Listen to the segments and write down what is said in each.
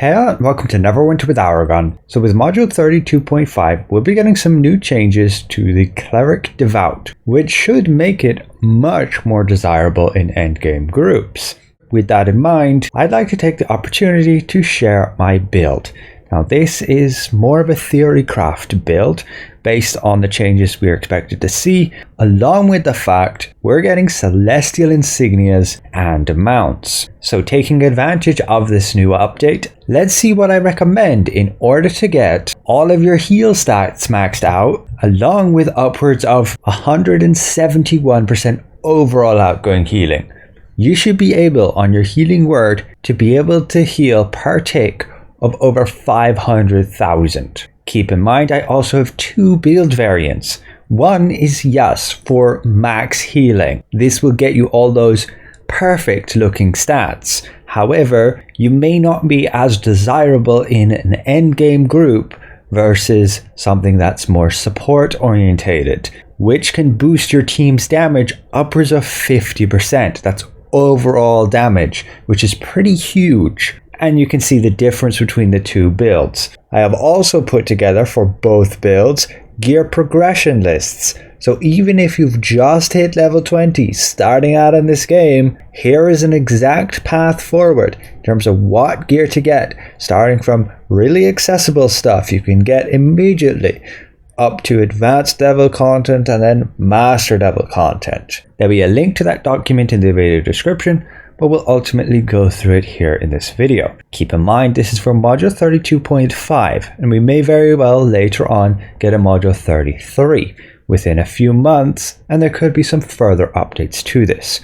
Hey and welcome to Neverwinter with Aragon. So with module 32.5, we'll be getting some new changes to the Cleric Devout, which should make it much more desirable in endgame groups. With that in mind, I'd like to take the opportunity to share my build. Now this is more of a theory craft build based on the changes we're expected to see, along with the fact we're getting celestial insignias and mounts. So taking advantage of this new update, let's see what I recommend in order to get all of your heal stats maxed out, along with upwards of 171% overall outgoing healing. You should be able on your healing word to be able to heal per tick of over 500,000. Keep in mind I also have two build variants. One is yes for max healing. This will get you all those perfect looking stats. However, you may not be as desirable in an endgame group versus something that's more support orientated, which can boost your team's damage upwards of 50%. That's overall damage, which is pretty huge. And you can see the difference between the two builds. I have also put together for both builds gear progression lists. So even if you've just hit level 20 starting out in this game, here is an exact path forward in terms of what gear to get, starting from really accessible stuff you can get immediately up to advanced level content and then master level content. There'll be a link to that document in the video description, but we'll ultimately go through it here in this video. Keep in mind this is for module 32.5 and we may very well later on get a module 33 within a few months, and there could be some further updates to this.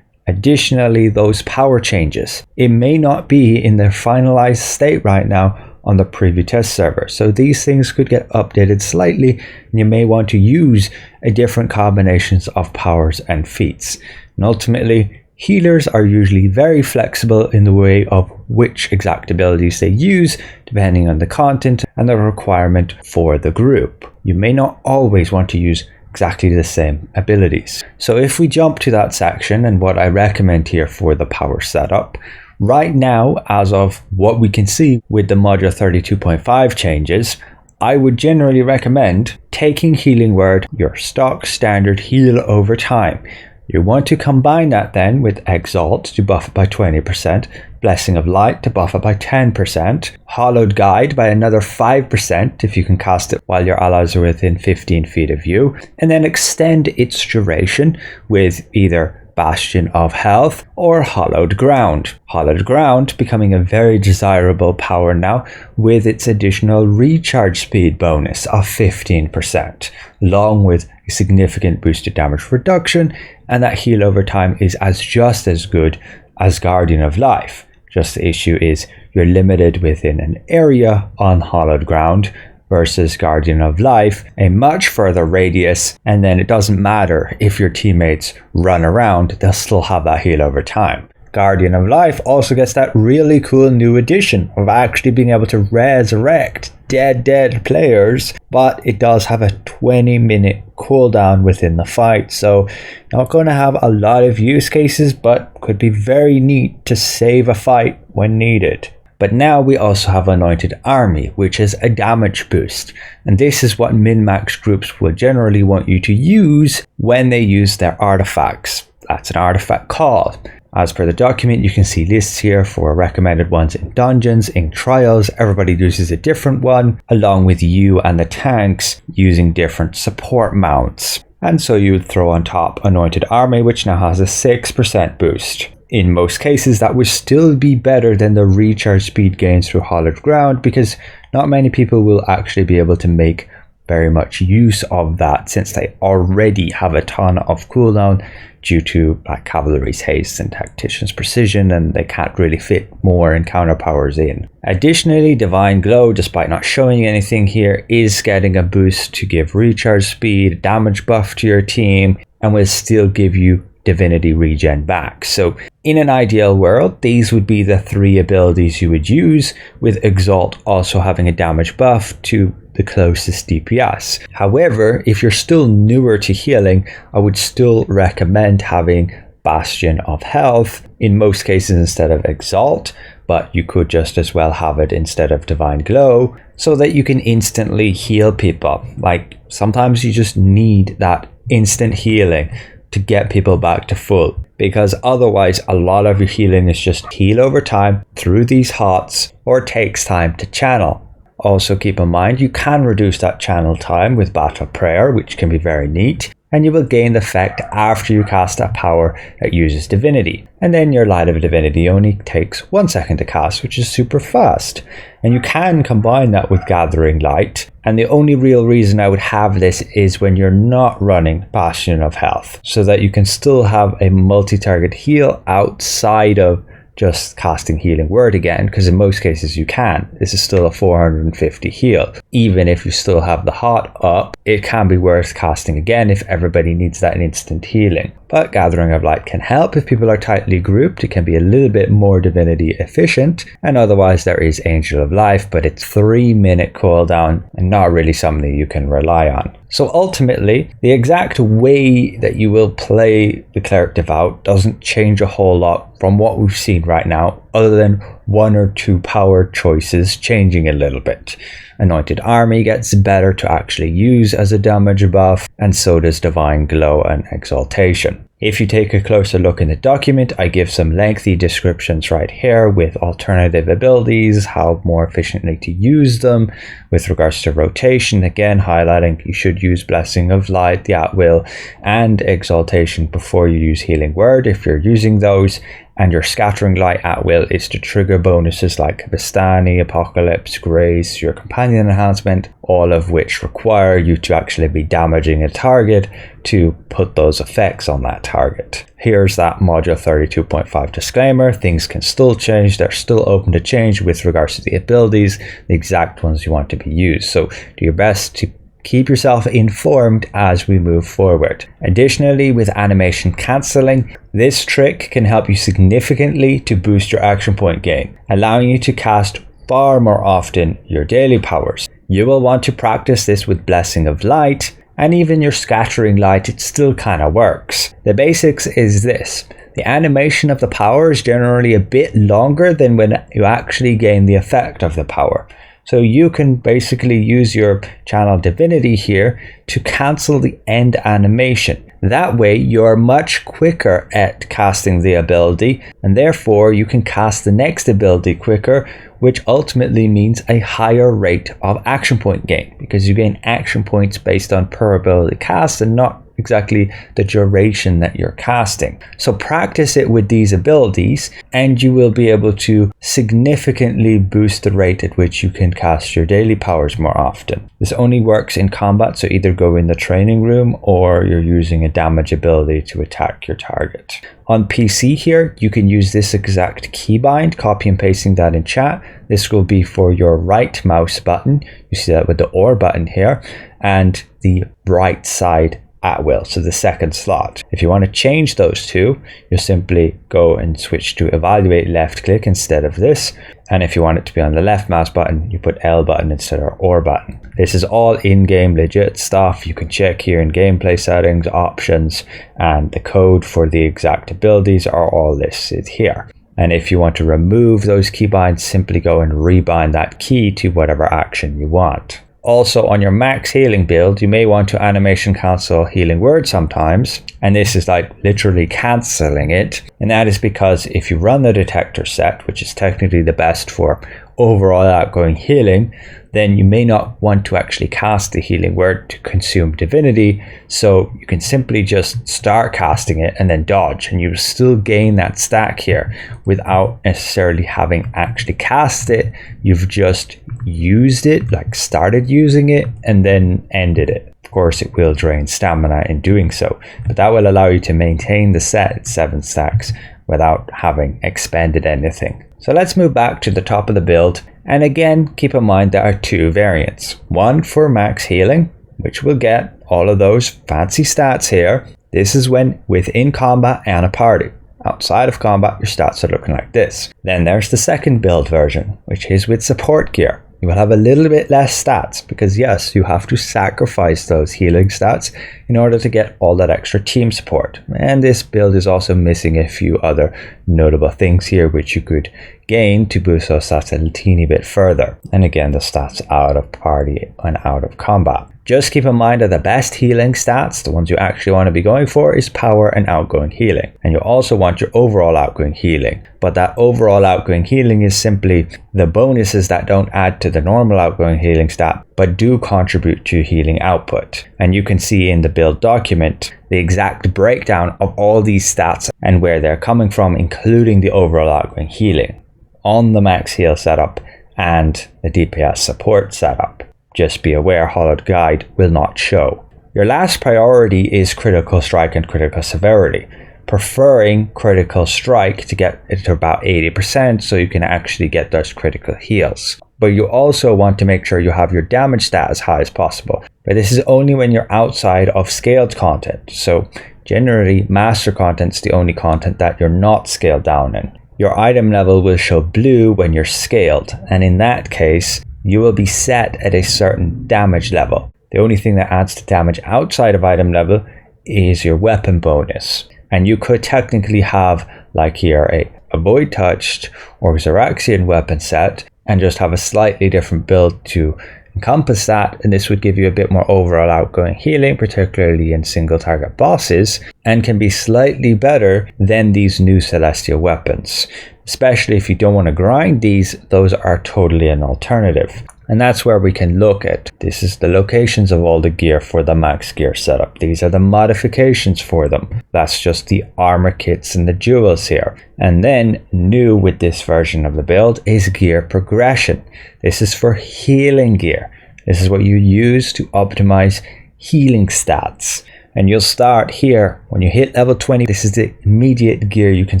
Additionally, those power changes, it may not be in their finalized state right now on the preview test server, so these things could get updated slightly and you may want to use a different combinations of powers and feats. And ultimately, healers are usually very flexible in the way of which exact abilities they use depending on the content and the requirement for the group. You may not always want to use exactly the same abilities. So if we jump to that section and what I recommend here for the power setup, right now as of what we can see with the module 32.5 changes, I would generally recommend taking healing word, your stock standard heal over time. You want to combine that then with Exalt to buff it by 20%, Blessing of Light to buff it by 10%, Hallowed Guide by another 5% if you can cast it while your allies are within 15 feet of you, and then extend its duration with either Bastion of Health or Hallowed Ground. Hallowed Ground becoming a very desirable power now with its additional recharge speed bonus of 15%, along with a significant boosted damage reduction, and that heal over time is just as good as Guardian of Life. Just the issue is you're limited within an area on Hallowed Ground versus Guardian of Life, a much further radius, and then it doesn't matter if your teammates run around, they'll still have that heal over time. Guardian of Life also gets that really cool new addition of actually being able to resurrect dead players, but it does have a 20-minute cooldown within the fight, so not going to have a lot of use cases, but could be very neat to save a fight when needed. But now we also have Anointed Army, which is a damage boost. And this is what min-max groups will generally want you to use when they use their artifacts. That's an artifact call. As per the document, you can see lists here for recommended ones in dungeons, in trials. Everybody uses a different one, along with you and the tanks using different support mounts. And so you would throw on top Anointed Army, which now has a 6% boost. In most cases, that would still be better than the recharge speed gains through Hallowed Ground, because not many people will actually be able to make very much use of that since they already have a ton of cooldown due to Cavalry's Haste and Tactician's Precision, and they can't really fit more encounter powers in. Additionally, Divine Glow, despite not showing anything here, is getting a boost to give recharge speed, damage buff to your team, and will still give you divinity regen back. So in an ideal world, these would be the three abilities you would use, with Exalt also having a damage buff to the closest DPS. However, if you're still newer to healing, I would still recommend having Bastion of Health in most cases instead of Exalt, but you could just as well have it instead of Divine Glow so that you can instantly heal people. Like sometimes you just need that instant healing to get people back to full, because otherwise a lot of your healing is just heal over time through these hots, or it takes time to channel. Also keep in mind you can reduce that channel time with Battle Prayer, which can be very neat, and you will gain the effect after you cast that power that uses Divinity. And then your Light of Divinity only takes 1 second to cast, which is super fast. And you can combine that with Gathering Light. And the only real reason I would have this is when you're not running Bastion of Health, so that you can still have a multi-target heal outside of just casting Healing Word again, because in most cases you can. This is still a 450 heal. Even if you still have the hot up, it can be worth casting again if everybody needs that instant healing. But Gathering of Light can help if people are tightly grouped. It can be a little bit more Divinity efficient, and otherwise there is Angel of Life, but it's 3-minute cooldown and not really something you can rely on. So ultimately, the exact way that you will play the Cleric Devout doesn't change a whole lot from what we've seen right now, other than 1 or 2 power choices changing a little bit. Anointed Army gets better to actually use as a damage buff, and so does Divine Glow and Exaltation. If you take a closer look in the document, I give some lengthy descriptions right here with alternative abilities, how more efficiently to use them. With regards to rotation, again highlighting you should use Blessing of Light, the At-Will, and Exaltation before you use Healing Word if you're using those. And your Scattering Light At-Will is to trigger bonuses like Vistani, Apocalypse, Grace, your Companion Enhancement, all of which require you to actually be damaging a target to put those effects on that target. Here's that Module 32.5 disclaimer. Things can still change. They're still open to change with regards to the abilities, the exact ones you want to be used. So do your best to keep yourself informed as we move forward. Additionally, with animation cancelling, this trick can help you significantly to boost your action point gain, allowing you to cast far more often your daily powers. You will want to practice this with Blessing of Light, and even your Scattering Light, it still kind of works. The basics is this: the animation of the power is generally a bit longer than when you actually gain the effect of the power. So you can basically use your Channel Divinity here to cancel the end animation. That way you're much quicker at casting the ability, and therefore you can cast the next ability quicker, which ultimately means a higher rate of action point gain, because you gain action points based on per ability cast and not exactly the duration that you're casting. So practice it with these abilities and you will be able to significantly boost the rate at which you can cast your daily powers more often. This only works in combat, so either go in the training room or you're using a damage ability to attack your target. On PC here, you can use this exact keybind, copy and pasting that in chat. This will be for your right mouse button. You see that with the OR button here, and the right side At-Will, so the second slot. If you want to change those two, you simply go and switch to Evaluate left click instead of this. And if you want it to be on the left mouse button, you put L button instead of OR button. This is all in-game legit stuff. You can check here in gameplay settings, options, and the code for the exact abilities are all listed here. And if you want to remove those keybinds, simply go and rebind that key to whatever action you want. Also, on your max healing build, you may want to animation cancel Healing Word sometimes, and this is like literally cancelling it, and that is because if you run the detector set, which is technically the best for overall outgoing healing, then you may not want to actually cast the Healing Word to consume Divinity, so you can simply just start casting it and then dodge, and you still gain that stack here without necessarily having actually cast it. You've just used it, like started using it, and then ended it. Of course, it will drain stamina in doing so, but that will allow you to maintain the set at 7 stacks without having expended anything. So let's move back to the top of the build, and again keep in mind there are 2 variants. One for max healing, which will get all of those fancy stats here. This is when within combat and a party. Outside of combat, your stats are looking like this. Then there's the second build version, which is with support gear. you will have a little bit less stats because yes, you have to sacrifice those healing stats in order to get all that extra team support. And this build is also missing a few other notable things here which you could gain to boost those stats a teeny bit further. And again, the stats out of party and out of combat. Just keep in mind that the best healing stats, the ones you actually want to be going for, is power and outgoing healing. And you also want your overall outgoing healing. But that overall outgoing healing is simply the bonuses that don't add to the normal outgoing healing stat, but do contribute to healing output. And you can see in the build document the exact breakdown of all these stats and where they're coming from, including the overall outgoing healing on the max heal setup and the DPS support setup. Just be aware, Hollowed Guide will not show. Your last priority is critical strike and critical severity, preferring critical strike to get it to about 80% so you can actually get those critical heals. But you also want to make sure you have your damage stat as high as possible. But this is only when you're outside of scaled content. So generally, master content is the only content that you're not scaled down in. Your item level will show blue when you're scaled, and in that case, you will be set at a certain damage level. The only thing that adds to damage outside of item level is your weapon bonus. And you could technically have, like here, a Void Touched or Xeraxian weapon set and just have a slightly different build to encompass that, and this would give you a bit more overall outgoing healing, particularly in single target bosses, and can be slightly better than these new celestial weapons. Especially if you don't want to grind these, those are totally an alternative. And that's where we can look at. This is the locations of all the gear for the max gear setup. These are the modifications for them. That's just the armor kits and the jewels here. And then new with this version of the build is gear progression. This is for healing gear. This is what you use to optimize healing stats. And you'll start here when you hit level 20. This is the immediate gear you can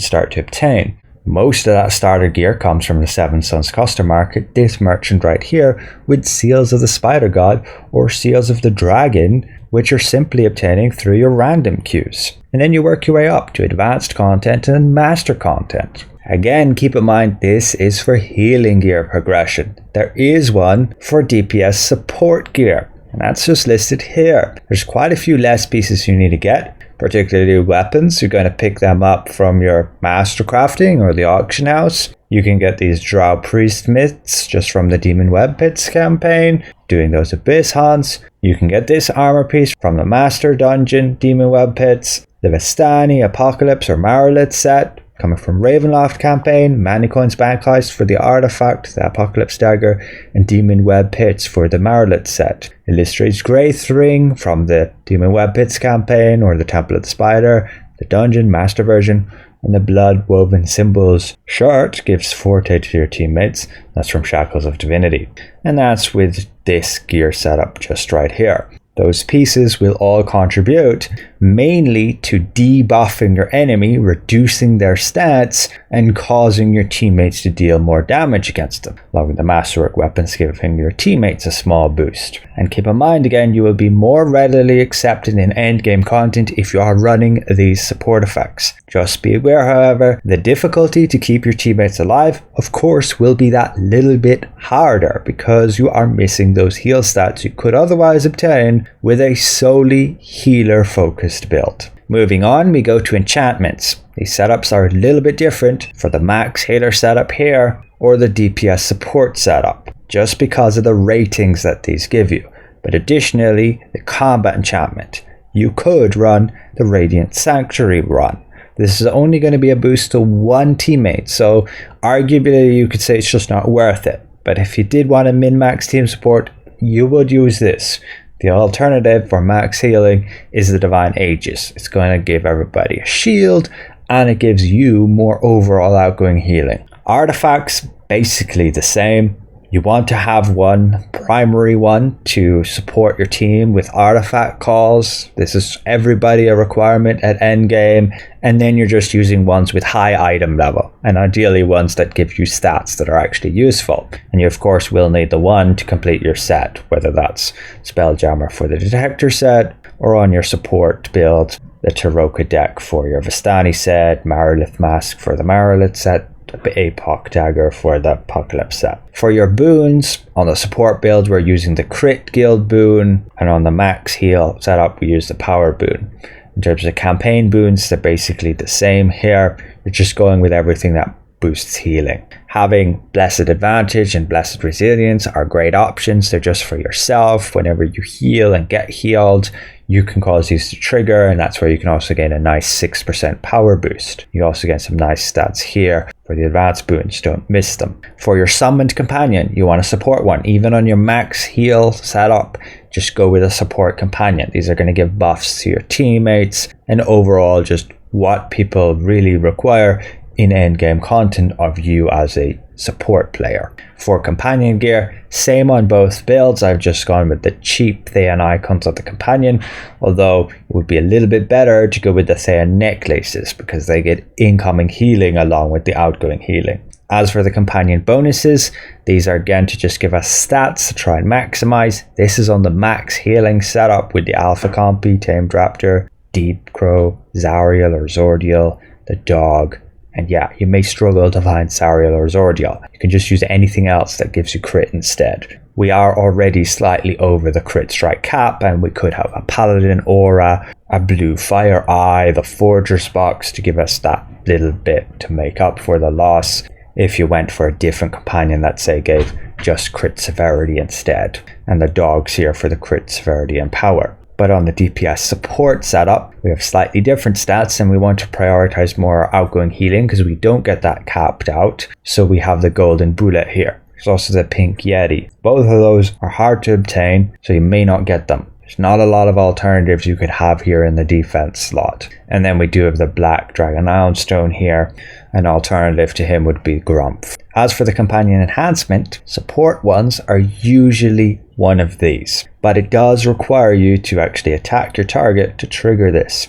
start to obtain. Most of that starter gear comes from the Seven Suns custom market, this merchant right here, with Seals of the Spider God or Seals of the Dragon, which you're simply obtaining through your random queues. And then you work your way up to advanced content and master content. Again, keep in mind this is for healing gear progression. There is one for DPS support gear, and that's just listed here. There's quite a few less pieces you need to get. Particularly weapons, you're going to pick them up from your master crafting or the auction house. You can get these Drow Priest myths just from the Demon Web Pits campaign, doing those Abyss hunts. You can get this armor piece from the Master Dungeon Demon Web Pits, the Vistani Apocalypse or Marilith set, coming from Ravenloft campaign, Manicoin's Bank Heist for the Artifact, the Apocalypse Dagger, and Demon Web Pits for the Marilith set. Illustrates Graith Ring from the Demon Web Pits campaign or the Temple of the Spider, the Dungeon Master version, and the Blood Woven Symbols shirt gives forte to your teammates. That's from Shackles of Divinity. And that's with this gear setup just right here. Those pieces will all contribute mainly to debuffing your enemy, reducing their stats, and causing your teammates to deal more damage against them, along with the Masterwork weapons giving your teammates a small boost. And keep in mind again, you will be more readily accepted in endgame content if you are running these support effects. Just be aware, however, the difficulty to keep your teammates alive, of course, will be that little bit harder because you are missing those heal stats you could otherwise obtain with a solely healer focused build. Moving on, we go to enchantments. These setups are a little bit different for the max healer setup here or the DPS support setup, just because of the ratings that these give you. But additionally, the combat enchantment. You could run the Radiant Sanctuary run. This is only going to be a boost to one teammate, so arguably you could say it's just not worth it. But if you did want a min-max team support, you would use this. The alternative for max healing is the Divine Aegis. It's going to give everybody a shield and it gives you more overall outgoing healing. Artifacts, basically the same. You want to have one primary one to support your team with artifact calls. This is everybody a requirement at endgame. And then you're just using ones with high item level, and ideally ones that give you stats that are actually useful. And you of course will need the one to complete your set, whether that's Spelljammer for the Detector set, or on your support build, the Taroka deck for your Vistani set, Marilith Mask for the Marilith set, APOC dagger for the Apocalypse set. For your boons, on the support build we're using the Crit Guild boon, and on the max heal setup we use the Power boon. In terms of campaign boons, they're basically the same here. You're just going with everything that boosts healing. Having Blessed Advantage and Blessed Resilience are great options. They're just for yourself. Whenever you heal and get healed, you can cause these to trigger, and that's where you can also gain a nice 6% power boost. You also get some nice stats here for the advanced boons, don't miss them. For your summoned companion, you want to support one. Even on your max heal setup, just go with a support companion. These are going to give buffs to your teammates, and overall just what people really require in endgame content of you as a support player. For companion gear, same on both builds. I've just gone with the cheap Thean icons of the companion, although it would be a little bit better to go with the Thean necklaces because they get incoming healing along with the outgoing healing. As for the companion bonuses, these are again to just give us stats to try and maximize. This is on the max healing setup with the Alpha Compy, Tamed Raptor, Deep Crow, Zariel or Zordiel, the dog. And yeah, you may struggle to find Zariel or Zordiel. You can just use anything else that gives you crit instead. We are already slightly over the crit strike cap, and we could have a Paladin Aura, a Blue Fire Eye, the Forger's Box to give us that little bit to make up for the loss if you went for a different companion that say gave just crit severity instead. And the dogs here for the crit severity and power. But on the DPS support setup, we have slightly different stats and we want to prioritize more outgoing healing because we don't get that capped out. So we have the Golden Bullet here. There's also the Pink Yeti. Both of those are hard to obtain, so you may not get them. There's not a lot of alternatives you could have here in the defense slot. And then we do have the Black Dragon Ironstone here. An alternative to him would be Grumph. As for the companion enhancement, support ones are usually one of these, but it does require you to actually attack your target to trigger this.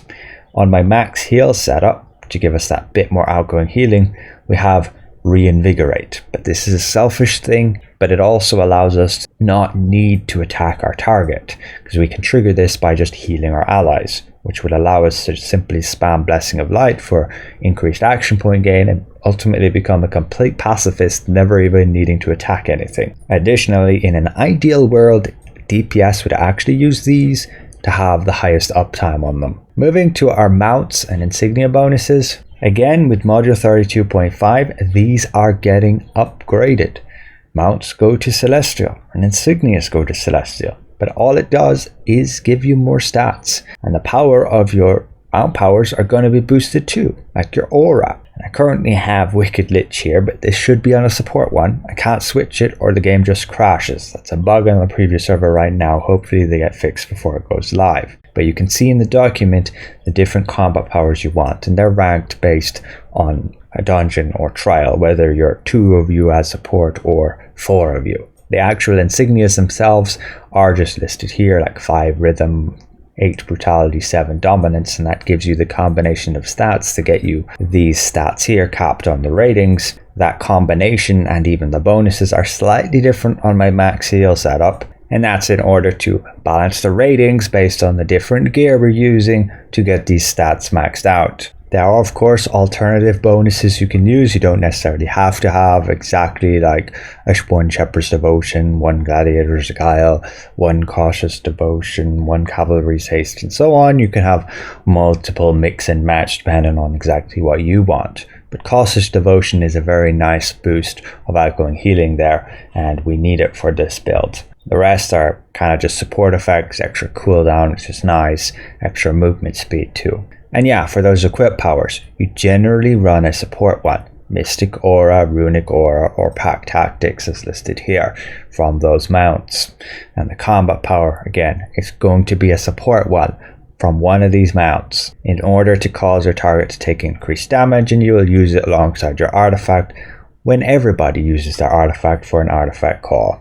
On my max heal setup, to give us that bit more outgoing healing, we have Reinvigorate, but this is a selfish thing, but it also allows us to not need to attack our target because we can trigger this by just healing our allies, which would allow us to simply spam Blessing of Light for increased action point gain and ultimately become a complete pacifist, never even needing to attack anything. Additionally, in an ideal world, DPS would actually use these to have the highest uptime on them. Moving to our mounts and insignia bonuses, again with module 32.5, these are getting upgraded. Mounts go to Celestial and Insignias go to Celestial, but all it does is give you more stats, and the power of your mount powers are going to be boosted too, like your aura. And I currently have Wicked Lich here, but this should be on a support one. I can't switch it or the game just crashes. That's a bug on the previous server right now. Hopefully they get fixed before it goes live. But you can see in the document the different combat powers you want, and they're ranked based on a dungeon or trial, whether you're 2 of you as support or 4 of you. The actual insignias themselves are just listed here, like 5 rhythm, 8 brutality, 7 dominance, and that gives you the combination of stats to get you these stats here capped on the ratings. That combination and even the bonuses are slightly different on my max heal setup, and that's in order to balance the ratings based on the different gear we're using to get these stats maxed out. There are of course alternative bonuses you can use. You don't necessarily have to have exactly like a 1 Shepherd's Devotion, 1 Gladiator's Guile, 1 Cautious Devotion, 1 Cavalry's Haste, and so on. You can have multiple mix and match depending on exactly what you want. But Cautious Devotion is a very nice boost of outgoing healing there, and we need it for this build. The rest are kind of just support effects, extra cooldown, which is nice, extra movement speed too. And yeah, for those equip powers, you generally run a support one. Mystic Aura, Runic Aura, or Pack Tactics is listed here from those mounts. And the combat power, again, is going to be a support one from one of these mounts in order to cause your target to take increased damage, and you will use it alongside your artifact when everybody uses their artifact for an artifact call.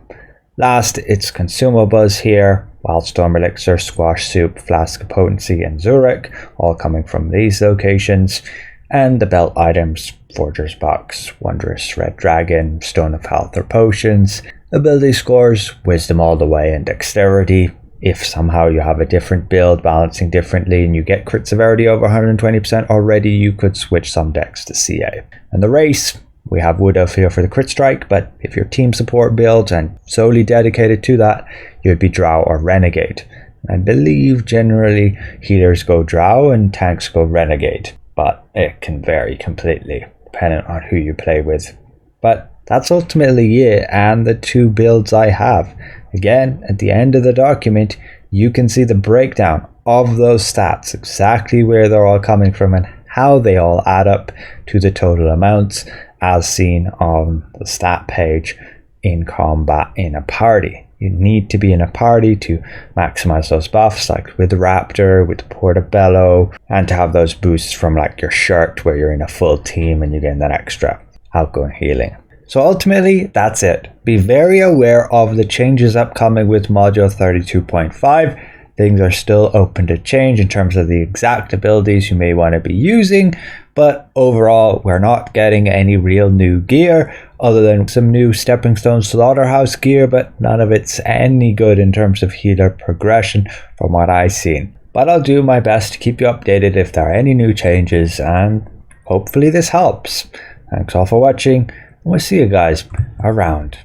Last, it's consumables here. Wildstorm Elixir, Squash Soup, Flask of Potency, and Zurich, all coming from these locations. And the belt items, Forger's Box, Wondrous Red Dragon, Stone of Health or Potions. Ability scores, Wisdom all the way and Dexterity. If somehow you have a different build balancing differently and you get crit severity over 120% already, you could switch some decks to CA. And the race, We have Wood Elf here for the crit strike, but if your team support builds and solely dedicated to that, you'd be Drow or Renegade. I believe generally healers go Drow and tanks go Renegade, but it can vary completely depending on who you play with. But that's ultimately it and the two builds I have. Again, at the end of the document, you can see the breakdown of those stats, exactly where they're all coming from and how they all add up to the total amounts as seen on the stat page in combat in a party. You need to be in a party to maximize those buffs, like with the Raptor, with the Portobello, and to have those boosts from like your shirt where you're in a full team and you're getting that extra outgoing healing. So ultimately, that's it. Be very aware of the changes upcoming with module 32.5. Things are still open to change in terms of the exact abilities you may want to be using, but overall, we're not getting any real new gear other than some new Stepping Stone Slaughterhouse gear, but none of it's any good in terms of healer progression from what I've seen. But I'll do my best to keep you updated if there are any new changes, and hopefully this helps. Thanks all for watching, and we'll see you guys around.